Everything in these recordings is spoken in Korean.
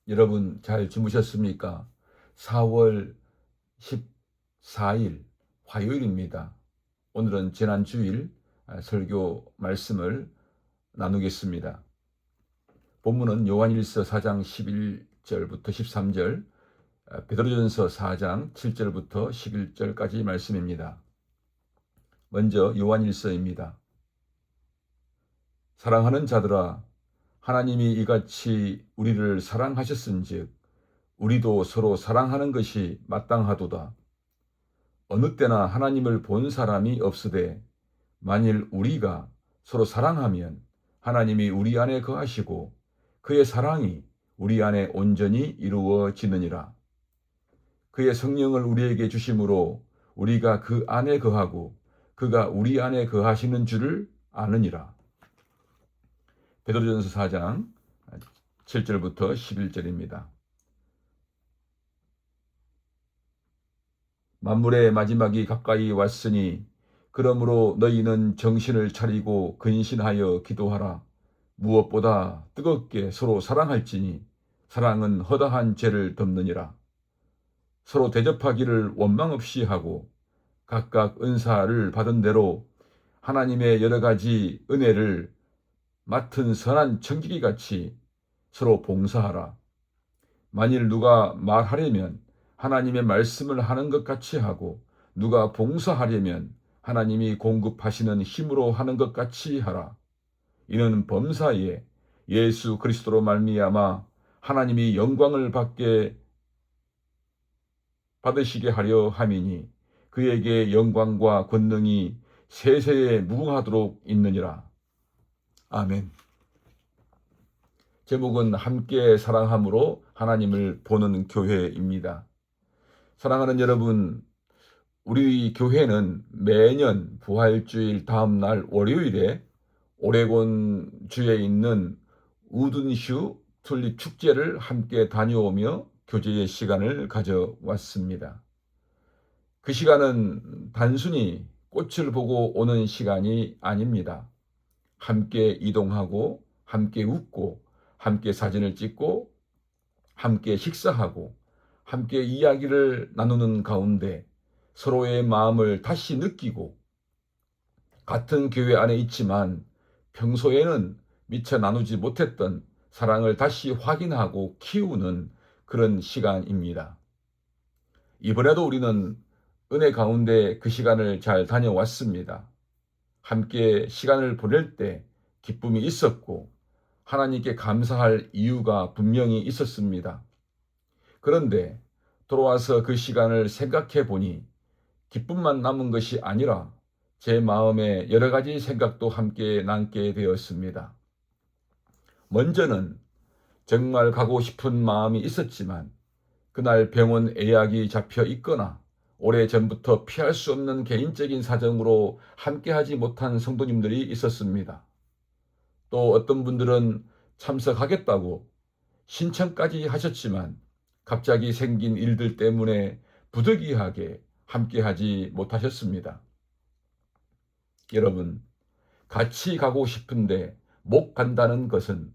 여러분 잘 주무셨습니까? 4월 14일 화요일입니다. 오늘은 지난 주일 설교 말씀을 나누겠습니다. 본문은 요한일서 4장 11절부터 13절, 베드로전서 4장 7절부터 11절까지 말씀입니다. 먼저 요한일서입니다. 사랑하는 자들아, 하나님이 이같이 우리를 사랑하셨은즉 우리도 서로 사랑하는 것이 마땅하도다. 어느 때나 하나님을 본 사람이 없으되 만일 우리가 서로 사랑하면 하나님이 우리 안에 거하시고 그의 사랑이 우리 안에 온전히 이루어지느니라. 그의 성령을 우리에게 주심으로 우리가 그 안에 거하고 그가 우리 안에 거하시는 줄을 아느니라. 베드로전서 4장 7절부터 11절입니다. 만물의 마지막이 가까이 왔으니 그러므로 너희는 정신을 차리고 근신하여 기도하라. 무엇보다 뜨겁게 서로 사랑할지니 사랑은 허다한 죄를 덮느니라. 서로 대접하기를 원망 없이 하고 각각 은사를 받은 대로 하나님의 여러 가지 은혜를 맡은 선한 청지기 같이 서로 봉사하라. 만일 누가 말하려면 하나님의 말씀을 하는 것 같이 하고 누가 봉사하려면 하나님이 공급하시는 힘으로 하는 것 같이 하라. 이는 범사에 예수 그리스도로 말미암아 하나님이 영광을 받으시게 하려 함이니 그에게 영광과 권능이 세세에 무궁하도록 있느니라. 아멘. 제목은 함께 사랑함으로 하나님을 보는 교회입니다. 사랑하는 여러분, 우리 교회는 매년 부활주일 다음 날 월요일에 오레곤 주에 있는 우든슈 튤립 축제를 함께 다녀오며 교제의 시간을 가져왔습니다. 그 시간은 단순히 꽃을 보고 오는 시간이 아닙니다. 함께 이동하고 함께 웃고 함께 사진을 찍고 함께 식사하고 함께 이야기를 나누는 가운데 서로의 마음을 다시 느끼고 같은 교회 안에 있지만 평소에는 미처 나누지 못했던 사랑을 다시 확인하고 키우는 그런 시간입니다. 이번에도 우리는 은혜 가운데 그 시간을 잘 다녀왔습니다. 함께 시간을 보낼 때 기쁨이 있었고 하나님께 감사할 이유가 분명히 있었습니다. 그런데 돌아와서 그 시간을 생각해 보니 기쁨만 남은 것이 아니라 제 마음에 여러 가지 생각도 함께 남게 되었습니다. 먼저는 정말 가고 싶은 마음이 있었지만 그날 병원 예약이 잡혀 있거나 오래전부터 피할 수 없는 개인적인 사정으로 함께하지 못한 성도님들이 있었습니다. 또 어떤 분들은 참석하겠다고 신청까지 하셨지만 갑자기 생긴 일들 때문에 부득이하게 함께하지 못하셨습니다. 여러분, 같이 가고 싶은데 못 간다는 것은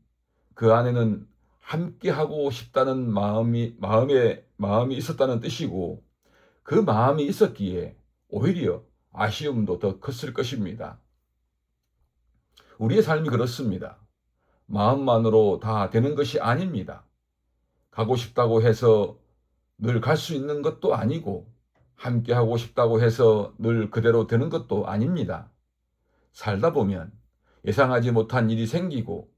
그 안에는 함께하고 싶다는 마음이 있었다는 뜻이고 그 마음이 있었기에 오히려 아쉬움도 더 컸을 것입니다. 우리의 삶이 그렇습니다. 마음만으로 다 되는 것이 아닙니다. 가고 싶다고 해서 늘 갈 수 있는 것도 아니고 함께하고 싶다고 해서 늘 그대로 되는 것도 아닙니다. 살다 보면 예상하지 못한 일이 생기고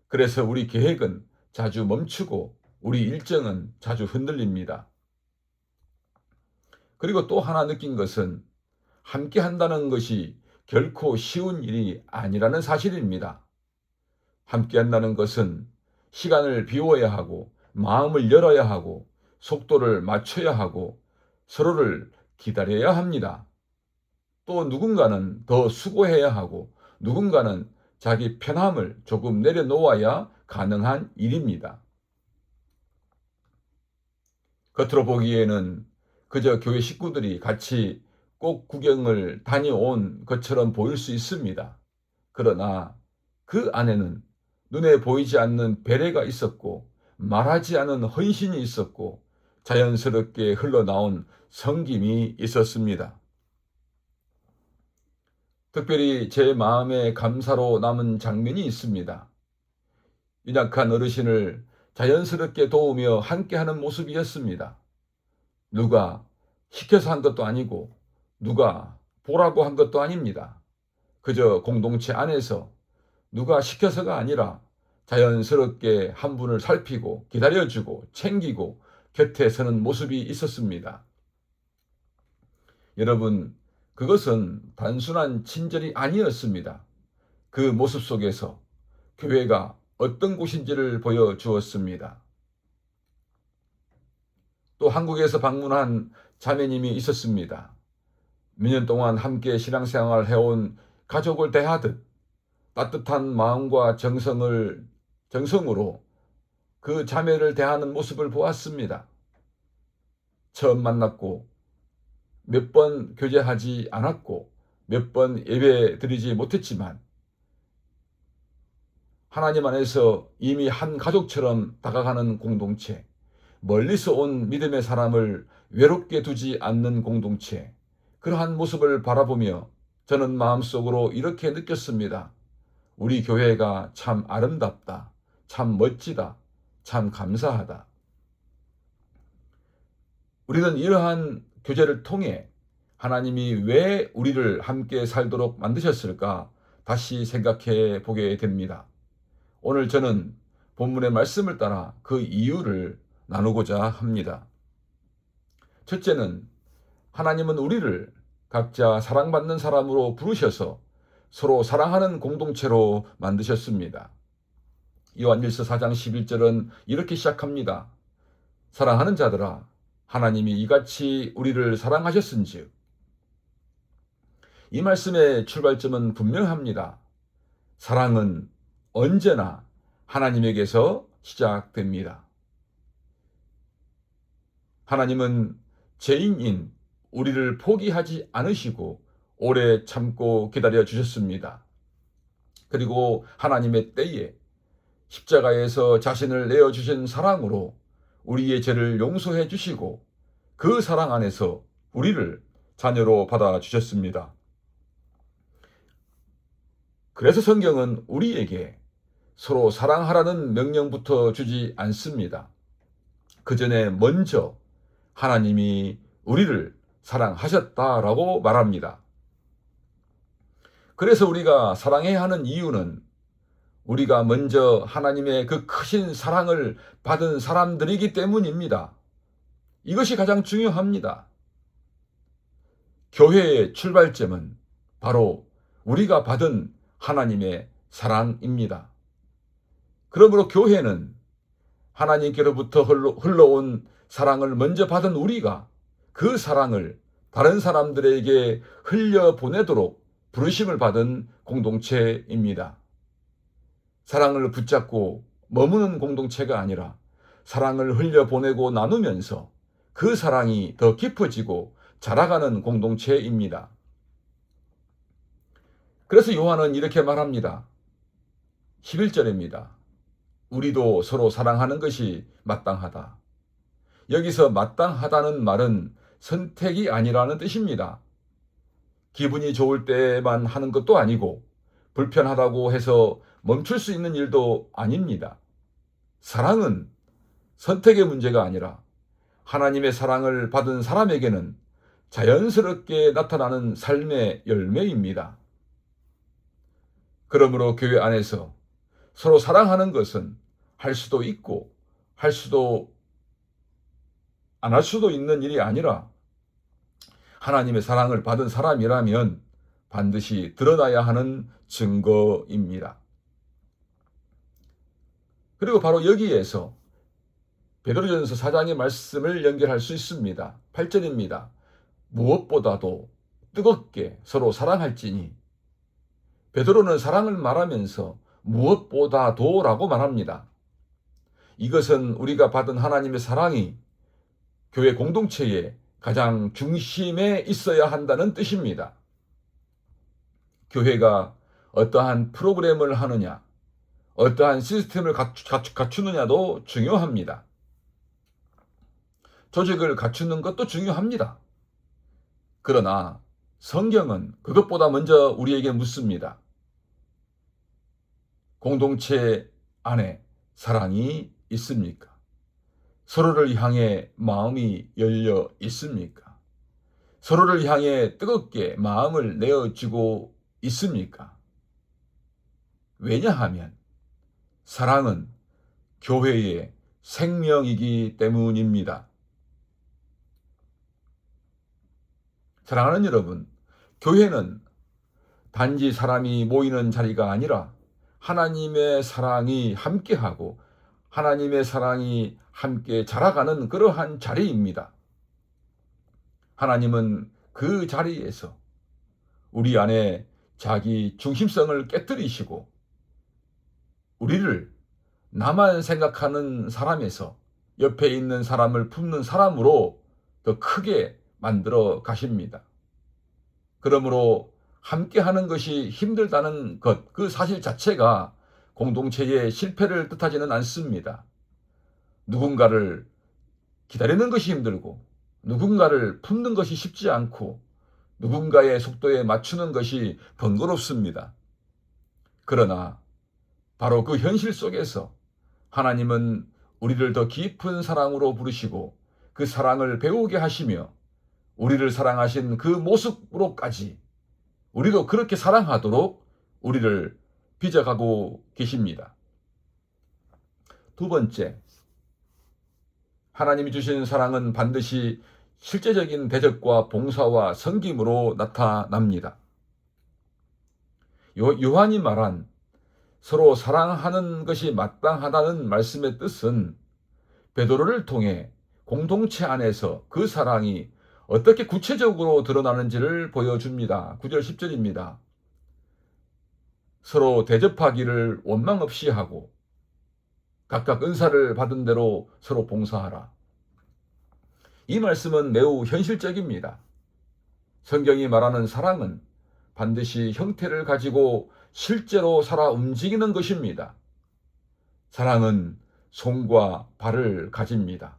그래서 우리 계획은 자주 멈추고 우리 일정은 자주 흔들립니다. 그리고 또 하나 느낀 것은 함께 한다는 것이 결코 쉬운 일이 아니라는 사실입니다. 함께 한다는 것은 시간을 비워야 하고 마음을 열어야 하고 속도를 맞춰야 하고 서로를 기다려야 합니다. 또 누군가는 더 수고해야 하고 누군가는 자기 편함을 조금 내려놓아야 가능한 일입니다. 겉으로 보기에는 그저 교회 식구들이 같이 꼭 구경을 다녀온 것처럼 보일 수 있습니다. 그러나 그 안에는 눈에 보이지 않는 배려가 있었고 말하지 않은 헌신이 있었고 자연스럽게 흘러나온 섬김이 있었습니다. 특별히 제 마음에 감사로 남은 장면이 있습니다. 연약한 어르신을 자연스럽게 도우며 함께하는 모습이었습니다. 누가 시켜서 한 것도 아니고 누가 보라고 한 것도 아닙니다. 그저 공동체 안에서 누가 시켜서가 아니라 자연스럽게 한 분을 살피고 기다려주고 챙기고 곁에 서는 모습이 있었습니다. 여러분, 그것은 단순한 친절이 아니었습니다. 그 모습 속에서 교회가 어떤 곳인지를 보여주었습니다. 또 한국에서 방문한 자매님이 있었습니다. 몇 년 동안 함께 신앙생활을 해온 가족을 대하듯 따뜻한 마음과 정성으로 그 자매를 대하는 모습을 보았습니다. 처음 만났고 몇 번 교제하지 않았고 몇 번 예배 드리지 못했지만 하나님 안에서 이미 한 가족처럼 다가가는 공동체, 멀리서 온 믿음의 사람을 외롭게 두지 않는 공동체, 그러한 모습을 바라보며 저는 마음속으로 이렇게 느꼈습니다. 우리 교회가 참 아름답다, 참 멋지다, 참 감사하다. 우리는 이러한 교제를 통해 하나님이 왜 우리를 함께 살도록 만드셨을까 다시 생각해 보게 됩니다. 오늘 저는 본문의 말씀을 따라 그 이유를 나누고자 합니다. 첫째는 하나님은 우리를 각자 사랑받는 사람으로 부르셔서 서로 사랑하는 공동체로 만드셨습니다. 요한일서 4장 11절은 이렇게 시작합니다. 사랑하는 자들아, 하나님이 이같이 우리를 사랑하셨은즉. 이 말씀의 출발점은 분명합니다. 사랑은 언제나 하나님에게서 시작됩니다. 하나님은 죄인인 우리를 포기하지 않으시고 오래 참고 기다려 주셨습니다. 그리고 하나님의 때에 십자가에서 자신을 내어주신 사랑으로 우리의 죄를 용서해 주시고 그 사랑 안에서 우리를 자녀로 받아주셨습니다. 그래서 성경은 우리에게 서로 사랑하라는 명령부터 주지 않습니다. 그 전에 먼저 하나님이 우리를 사랑하셨다라고 말합니다. 그래서 우리가 사랑해야 하는 이유는 우리가 먼저 하나님의 그 크신 사랑을 받은 사람들이기 때문입니다. 이것이 가장 중요합니다. 교회의 출발점은 바로 우리가 받은 하나님의 사랑입니다. 그러므로 교회는 하나님께로부터 흘러온 사랑을 먼저 받은 우리가 그 사랑을 다른 사람들에게 흘려보내도록 부르심을 받은 공동체입니다. 사랑을 붙잡고 머무는 공동체가 아니라 사랑을 흘려보내고 나누면서 그 사랑이 더 깊어지고 자라가는 공동체입니다. 그래서 요한은 이렇게 말합니다. 11절입니다. 우리도 서로 사랑하는 것이 마땅하다. 여기서 마땅하다는 말은 선택이 아니라는 뜻입니다. 기분이 좋을 때만 하는 것도 아니고 불편하다고 해서 멈출 수 있는 일도 아닙니다. 사랑은 선택의 문제가 아니라 하나님의 사랑을 받은 사람에게는 자연스럽게 나타나는 삶의 열매입니다. 그러므로 교회 안에서 서로 사랑하는 것은 할 수도 있고 할 수도 안 할 수도 있는 일이 아니라 하나님의 사랑을 받은 사람이라면 반드시 드러나야 하는 증거입니다. 그리고 바로 여기에서 베드로전서 4장의 말씀을 연결할 수 있습니다. 8절입니다. 무엇보다도 뜨겁게 서로 사랑할지니. 베드로는 사랑을 말하면서 무엇보다도라고 말합니다. 이것은 우리가 받은 하나님의 사랑이 교회 공동체의 가장 중심에 있어야 한다는 뜻입니다. 교회가 어떠한 프로그램을 하느냐, 어떠한 시스템을 갖추느냐도 중요합니다. 조직을 갖추는 것도 중요합니다. 그러나 성경은 그것보다 먼저 우리에게 묻습니다. 공동체 안에 사랑이 있습니까? 서로를 향해 마음이 열려 있습니까? 서로를 향해 뜨겁게 마음을 내어주고 있습니까? 왜냐하면 사랑은 교회의 생명이기 때문입니다. 사랑하는 여러분, 교회는 단지 사람이 모이는 자리가 아니라 하나님의 사랑이 함께하고 하나님의 사랑이 함께 자라가는 그러한 자리입니다. 하나님은 그 자리에서 우리 안에 자기 중심성을 깨뜨리시고 우리를 나만 생각하는 사람에서 옆에 있는 사람을 품는 사람으로 더 크게 만들어 가십니다. 그러므로 함께하는 것이 힘들다는 것, 그 사실 자체가 공동체의 실패를 뜻하지는 않습니다. 누군가를 기다리는 것이 힘들고 누군가를 품는 것이 쉽지 않고 누군가의 속도에 맞추는 것이 번거롭습니다. 그러나 바로 그 현실 속에서 하나님은 우리를 더 깊은 사랑으로 부르시고 그 사랑을 배우게 하시며 우리를 사랑하신 그 모습으로까지 우리도 그렇게 사랑하도록 우리를 빚어가고 계십니다. 두 번째, 하나님이 주신 사랑은 반드시 실제적인 대접과 봉사와 섬김으로 나타납니다. 요한이 말한 서로 사랑하는 것이 마땅하다는 말씀의 뜻은 베드로를 통해 공동체 안에서 그 사랑이 어떻게 구체적으로 드러나는지를 보여줍니다. 9절 10절입니다. 서로 대접하기를 원망 없이 하고 각각 은사를 받은 대로 서로 봉사하라. 이 말씀은 매우 현실적입니다. 성경이 말하는 사랑은 반드시 형태를 가지고 실제로 살아 움직이는 것입니다. 사랑은 손과 발을 가집니다.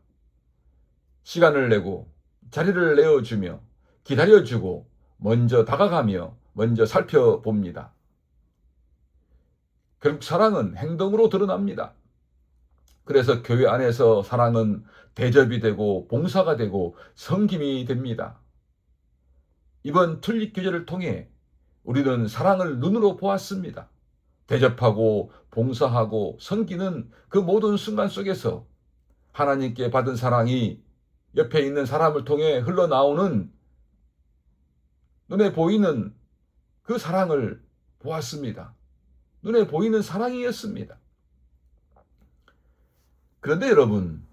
시간을 내고 자리를 내어주며 기다려주고 먼저 다가가며 먼저 살펴봅니다. 결국 사랑은 행동으로 드러납니다. 그래서 교회 안에서 사랑은 대접이 되고 봉사가 되고 섬김이 됩니다. 이번 튤립 교제를 통해 우리는 사랑을 눈으로 보았습니다. 대접하고 봉사하고 섬기는 그 모든 순간 속에서 하나님께 받은 사랑이 옆에 있는 사람을 통해 흘러나오는 눈에 보이는 그 사랑을 보았습니다. 눈에 보이는 사랑이었습니다. 그런데 여러분,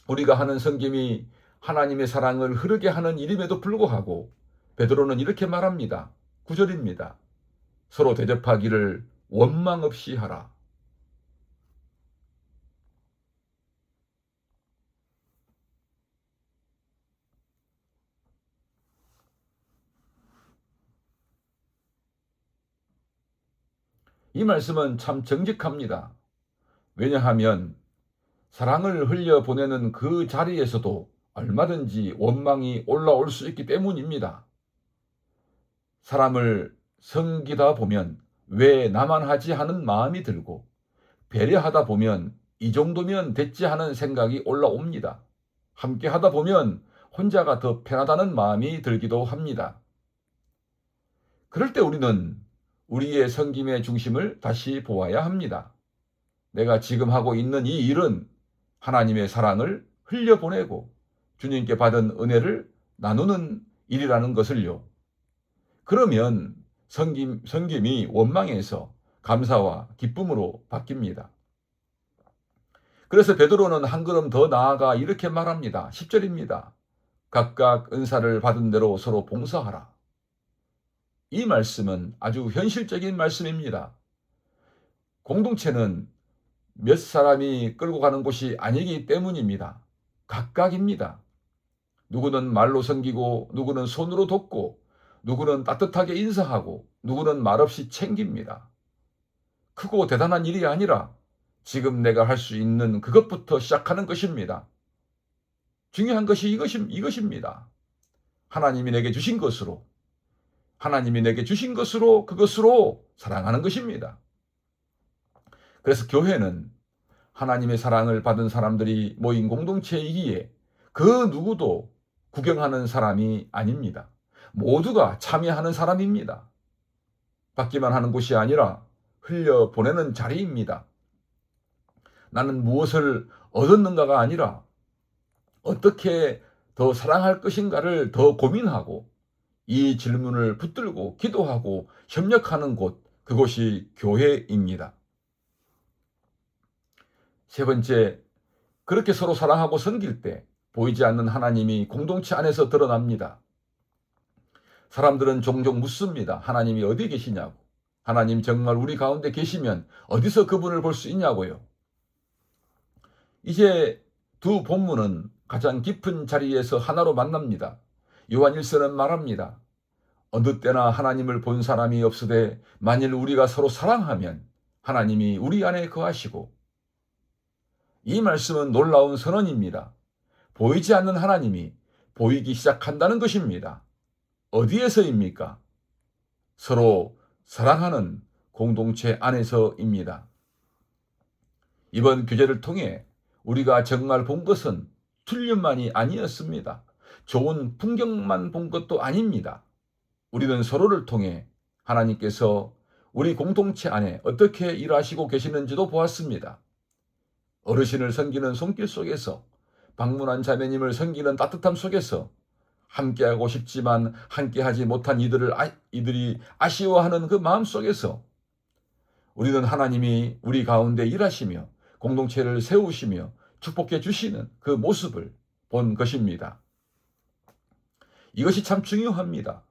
우리가 하는 섬김이 하나님의 사랑을 흐르게 하는 일임에도 불구하고 베드로는 이렇게 말합니다. 9절입니다. 서로 대접하기를 원망 없이 하라. 이 말씀은 참 정직합니다. 왜냐하면 사랑을 흘려보내는 그 자리에서도 얼마든지 원망이 올라올 수 있기 때문입니다. 사람을 섬기다 보면 왜 나만 하지 하는 마음이 들고 배려하다 보면 이 정도면 됐지 하는 생각이 올라옵니다. 함께 하다 보면 혼자가 더 편하다는 마음이 들기도 합니다. 그럴 때 우리는 우리의 섬김의 중심을 다시 보아야 합니다. 내가 지금 하고 있는 이 일은 하나님의 사랑을 흘려보내고 주님께 받은 은혜를 나누는 일이라는 것을요. 그러면 섬김이 원망에서 감사와 기쁨으로 바뀝니다. 그래서 베드로는 한 걸음 더 나아가 이렇게 말합니다. 10절입니다. 각각 은사를 받은 대로 서로 봉사하라. 이 말씀은 아주 현실적인 말씀입니다. 공동체는 몇 사람이 끌고 가는 곳이 아니기 때문입니다. 각각입니다. 누구는 말로 섬기고 누구는 손으로 돕고 누구는 따뜻하게 인사하고 누구는 말없이 챙깁니다. 크고 대단한 일이 아니라 지금 내가 할 수 있는 그것부터 시작하는 것입니다. 중요한 것이 이것입니다. 하나님이 내게 주신 것으로, 하나님이 내게 주신 것으로 그것으로 사랑하는 것입니다. 그래서 교회는 하나님의 사랑을 받은 사람들이 모인 공동체이기에 그 누구도 구경하는 사람이 아닙니다. 모두가 참여하는 사람입니다. 받기만 하는 곳이 아니라 흘려보내는 자리입니다. 나는 무엇을 얻었는가가 아니라 어떻게 더 사랑할 것인가를 더 고민하고 이 질문을 붙들고 기도하고 협력하는 곳, 그곳이 교회입니다. 세 번째, 그렇게 서로 사랑하고 섬길 때 보이지 않는 하나님이 공동체 안에서 드러납니다. 사람들은 종종 묻습니다. 하나님이 어디 계시냐고. 하나님 정말 우리 가운데 계시면 어디서 그분을 볼 수 있냐고요. 이제 두 본문은 가장 깊은 자리에서 하나로 만납니다. 요한 1서는 말합니다. 어느 때나 하나님을 본 사람이 없으되 만일 우리가 서로 사랑하면 하나님이 우리 안에 거하시고, 이 말씀은 놀라운 선언입니다. 보이지 않는 하나님이 보이기 시작한다는 것입니다. 어디에서입니까? 서로 사랑하는 공동체 안에서입니다. 이번 교제를 통해 우리가 정말 본 것은 틀림만이 아니었습니다. 좋은 풍경만 본 것도 아닙니다. 우리는 서로를 통해 하나님께서 우리 공동체 안에 어떻게 일하시고 계시는지도 보았습니다. 어르신을 섬기는 손길 속에서, 방문한 자매님을 섬기는 따뜻함 속에서, 함께하고 싶지만 함께하지 못한 이들이 아쉬워하는 그 마음 속에서 우리는 하나님이 우리 가운데 일하시며 공동체를 세우시며 축복해 주시는 그 모습을 본 것입니다. 이것이 참 중요합니다.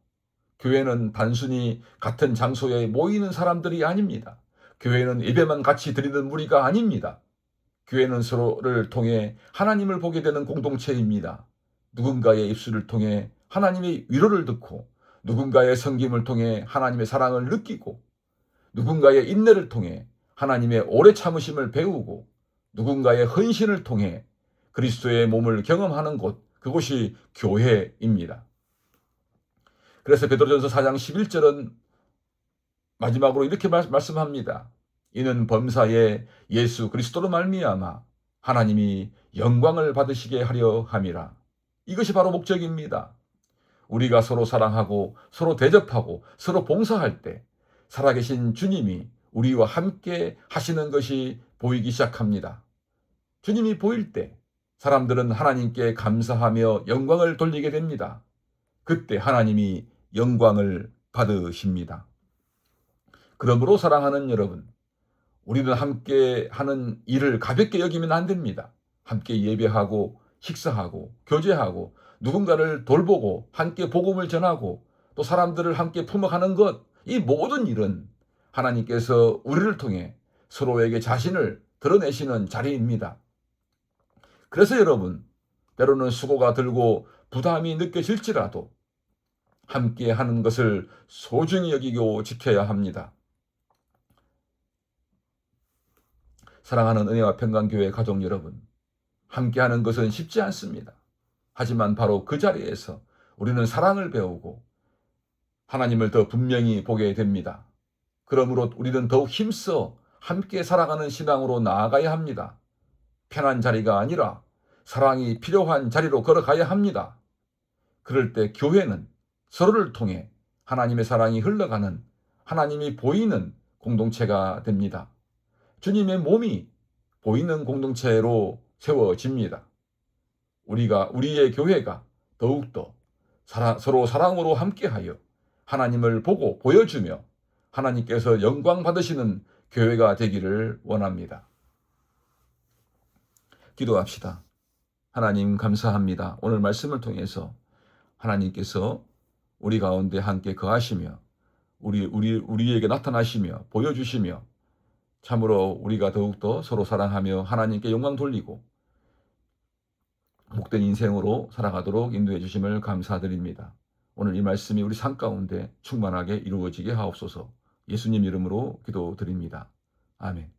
교회는 단순히 같은 장소에 모이는 사람들이 아닙니다. 교회는 예배만 같이 드리는 무리가 아닙니다. 교회는 서로를 통해 하나님을 보게 되는 공동체입니다. 누군가의 입술을 통해 하나님의 위로를 듣고, 누군가의 섬김을 통해 하나님의 사랑을 느끼고, 누군가의 인내를 통해 하나님의 오래 참으심을 배우고, 누군가의 헌신을 통해 그리스도의 몸을 경험하는 곳, 그곳이 교회입니다. 그래서 베드로전서 4장 11절은 마지막으로 이렇게 말씀합니다. 이는 범사에 예수 그리스도로 말미암아 하나님이 영광을 받으시게 하려 함이라. 이것이 바로 목적입니다. 우리가 서로 사랑하고 서로 대접하고 서로 봉사할 때 살아계신 주님이 우리와 함께 하시는 것이 보이기 시작합니다. 주님이 보일 때 사람들은 하나님께 감사하며 영광을 돌리게 됩니다. 그때 하나님이 영광을 받으십니다. 그러므로 사랑하는 여러분, 우리는 함께 하는 일을 가볍게 여기면 안 됩니다. 함께 예배하고 식사하고 교제하고 누군가를 돌보고 함께 복음을 전하고 또 사람들을 함께 품어가는 것, 이 모든 일은 하나님께서 우리를 통해 서로에게 자신을 드러내시는 자리입니다. 그래서 여러분, 때로는 수고가 들고 부담이 느껴질지라도 함께 하는 것을 소중히 여기고 지켜야 합니다. 사랑하는 은혜와 평강교회 가족 여러분, 함께하는 것은 쉽지 않습니다. 하지만 바로 그 자리에서 우리는 사랑을 배우고 하나님을 더 분명히 보게 됩니다. 그러므로 우리는 더욱 힘써 함께 살아가는 신앙으로 나아가야 합니다. 편한 자리가 아니라 사랑이 필요한 자리로 걸어가야 합니다. 그럴 때 교회는 서로를 통해 하나님의 사랑이 흘러가는, 하나님이 보이는 공동체가 됩니다. 주님의 몸이 보이는 공동체로 세워집니다. 우리의 교회가 더욱더 서로 사랑으로 함께하여 하나님을 보고 보여주며 하나님께서 영광 받으시는 교회가 되기를 원합니다. 기도합시다. 하나님 감사합니다. 오늘 말씀을 통해서 하나님께서 우리 가운데 함께 거하시며 우리에게 나타나시며 보여주시며 참으로 우리가 더욱더 서로 사랑하며 하나님께 영광 돌리고 복된 인생으로 살아가도록 인도해 주심을 감사드립니다. 오늘 이 말씀이 우리 삶 가운데 충만하게 이루어지게 하옵소서. 예수님 이름으로 기도드립니다. 아멘.